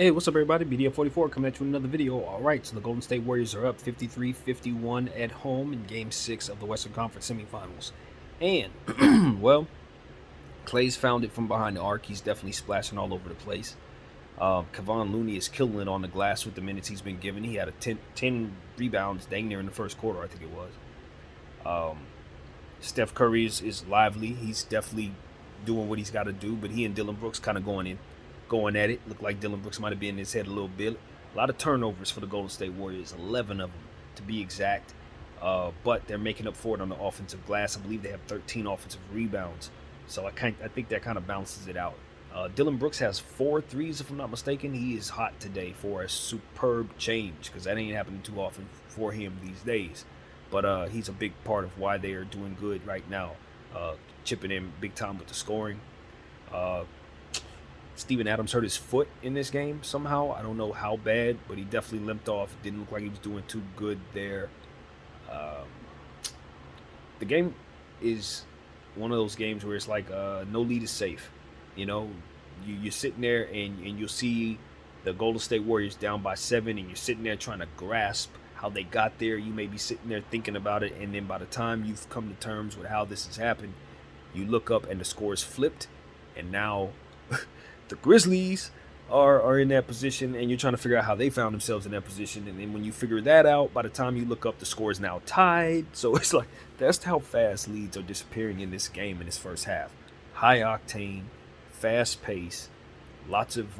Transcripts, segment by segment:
Hey, what's up, everybody? BDF44 coming at you with another video. All right, so the Golden State Warriors are up 53-51 at home in Game 6 of the Western Conference semifinals. And, well, Clay's found it from behind the arc. He's definitely splashing all over the place. Kevon Looney is killing it on the glass with the minutes he's been given. He had a 10 rebounds dang near in the first quarter, I think it was. Steph Curry is lively. He's definitely doing what he's got to do, but he and Dylan Brooks kind of going at it. Looked like Dylan Brooks might have been in his head a little bit. A lot of turnovers for the Golden State Warriors, 11 of them to be exact. But they're making up for it on the offensive glass. I believe they have 13 offensive rebounds. So I think that kind of balances it out. Dylan Brooks has 4 threes, if I'm not mistaken. He is hot today for a superb change because that ain't happening too often for him these days. But he's a big part of why they are doing good right now, chipping in big time with the scoring. Steven Adams hurt his foot in this game somehow. I don't know how bad, but he definitely limped off. Didn't look like he was doing too good there. The game is one of those games where it's like no lead is safe. You know, you're sitting there and you'll see the Golden State Warriors down by 7, and you're sitting there trying to grasp how they got there. You may be sitting there thinking about it, and then by the time you've come to terms with how this has happened, you look up and the score is flipped, and now the Grizzlies are in that position, and you're trying to figure out how they found themselves in that position. And then when you figure that out, by the time you look up, the score is now tied. So it's like that's how fast leads are disappearing in this game in this first half. High octane, fast pace, lots of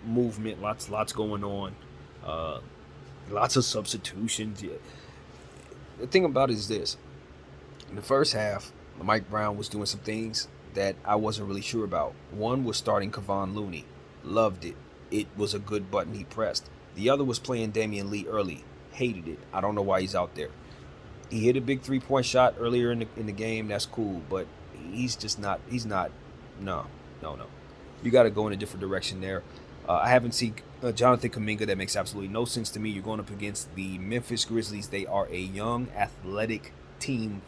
movement, lots going on, lots of substitutions. Yeah. The thing about it is this: in the first half, Mike Brown was doing some things that I wasn't really sure about. One was starting Kevon Looney. Loved it. It was a good button he pressed. The other was playing Damian Lee early. Hated it. I don't know why he's out there. He hit a big 3-point shot earlier in the game. That's cool, but he's just not. He's not. No. You got to go in a different direction there. I haven't seen Jonathan Kuminga. That makes absolutely no sense to me. You're going up against the Memphis Grizzlies. They are a young, athletic team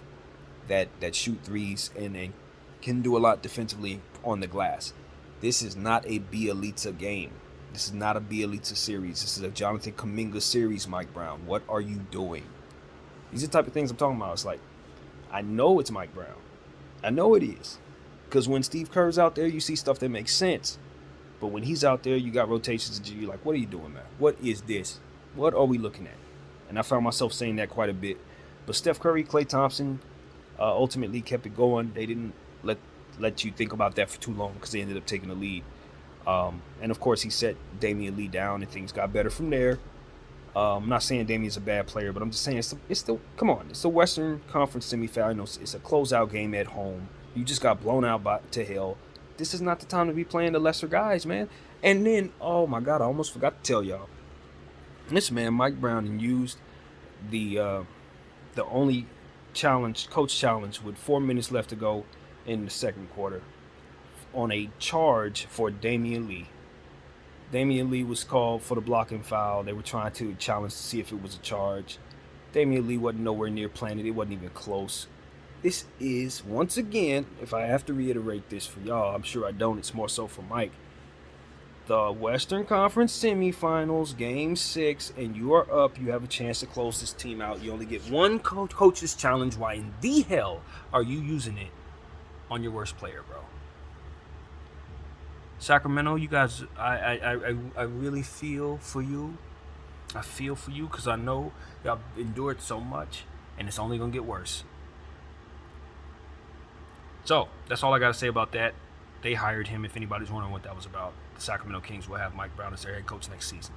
that shoot threes and can do a lot defensively on the glass. This is not a Bielitsa game. This is not a Bielitsa series. This is a Jonathan Kuminga series, Mike Brown. What are you doing? These are the type of things I'm talking about. It's like, I know it's Mike Brown. I know it is. Because when Steve Kerr's out there, you see stuff that makes sense. But when he's out there, you got rotations and you're like, what are you doing, man? What is this? What are we looking at? And I found myself saying that quite a bit. But Steph Curry, Klay Thompson ultimately kept it going. They didn't let you think about that for too long because they ended up taking the lead. And of course, he set Damian Lee down, and things got better from there. I'm not saying Damian's a bad player, but I'm just saying it's the come on, it's the Western Conference semifinals. It's a closeout game at home. You just got blown out to hell. This is not the time to be playing the lesser guys, man. And then, oh my God, I almost forgot to tell y'all. This man, Mike Brown, used the only coach challenge with 4 minutes left to go in the second quarter on a charge for Damian Lee. Damian Lee was called for the blocking foul. They were trying to challenge to see if it was a charge. Damian Lee wasn't nowhere near playing it. It wasn't even close. This is, once again, if I have to reiterate this for y'all, I'm sure I don't. It's more so for Mike. The Western Conference semifinals, Game 6, and you are up. You have a chance to close this team out. You only get one coach's challenge. Why in the hell are you using it on your worst player, bro? Sacramento, you guys, I really feel for you. I feel for you because I know y'all endured so much, and it's only going to get worse. So, that's all I got to say about that. They hired him, if anybody's wondering what that was about. The Sacramento Kings will have Mike Brown as their head coach next season.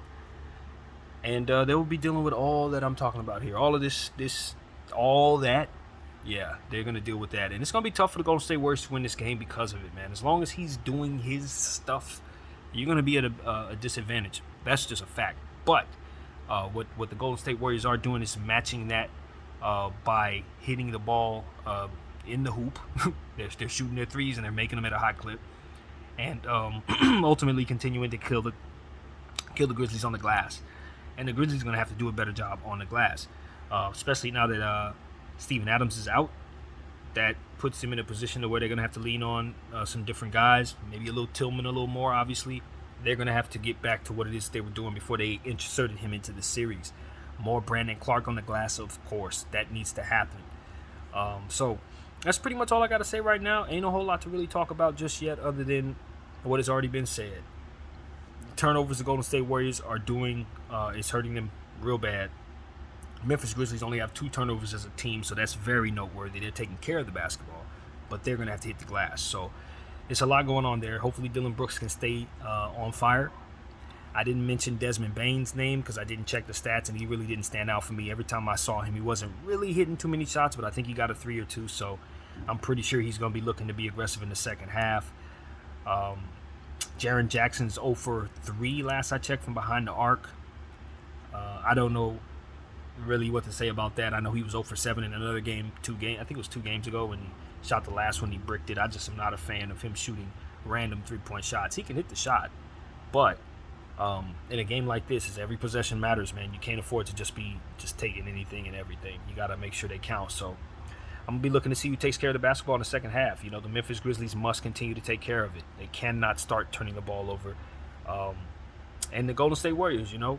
And they will be dealing with all that I'm talking about here. All of this, all that. Yeah, they're going to deal with that. And it's going to be tough for the Golden State Warriors to win this game because of it, man. As long as he's doing his stuff, you're going to be at a disadvantage. That's just a fact. But what the Golden State Warriors are doing is matching that by hitting the ball in the hoop. They're shooting their threes and they're making them at a high clip. And ultimately continuing to kill the Grizzlies on the glass. And the Grizzlies are going to have to do a better job on the glass. Especially now that Steven Adams is out. That puts him in a position to where they're going to have to lean on some different guys. Maybe a little Tillman a little more, obviously. they're going to have to get back to what it is they were doing before they inserted him into the series. More Brandon Clark on the glass, of course. That needs to happen. So that's pretty much all I got to say right now. Ain't a whole lot to really talk about just yet other than what has already been said. The turnovers the Golden State Warriors are doing is hurting them real bad. Memphis Grizzlies only have 2 turnovers as a team, so that's very noteworthy. They're taking care of the basketball, but they're going to have to hit the glass. So it's a lot going on there. Hopefully Dylan Brooks can stay on fire. I didn't mention Desmond Bane's name because I didn't check the stats, and he really didn't stand out for me. Every time I saw him, he wasn't really hitting too many shots, but I think he got a 3 or 2, so I'm pretty sure he's going to be looking to be aggressive in the second half. Jaren Jackson's 0 for 3 last I checked from behind the arc. I don't know really what to say about that. I know he was 0 for 7 in another game, I think it was 2 games ago when he shot the last one, he bricked it. I just am not a fan of him shooting random 3-point shots. He can hit the shot, but in a game like this, is every possession matters, man. You can't afford to just taking anything and everything. You got to make sure they count. So I'm going to be looking to see who takes care of the basketball in the second half. You know, the Memphis Grizzlies must continue to take care of it. They cannot start turning the ball over. And the Golden State Warriors, you know,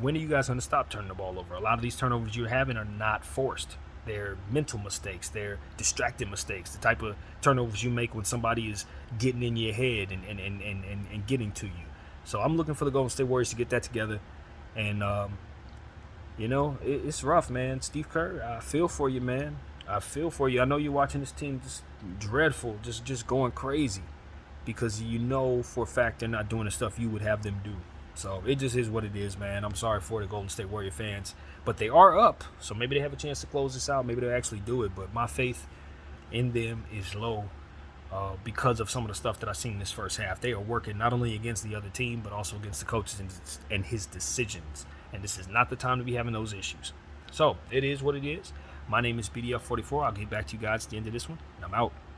when are you guys going to stop turning the ball over? A lot of these turnovers you're having are not forced. They're mental mistakes. They're distracted mistakes. The type of turnovers you make when somebody is getting in your head and getting to you. So I'm looking for the Golden State Warriors to get that together. And, you know, it's rough, man. Steve Kerr, I feel for you, man. I feel for you. I know you're watching this team just dreadful, just going crazy because you know for a fact they're not doing the stuff you would have them do. So it just is what it is, man. I'm sorry for the Golden State Warrior fans. But they are up, so maybe they have a chance to close this out. Maybe they'll actually do it. But my faith in them is low because of some of the stuff that I've seen this first half. They are working not only against the other team, but also against the coaches and his decisions. And this is not the time to be having those issues. So it is what it is. My name is BDF44. I'll get back to you guys at the end of this one, and I'm out.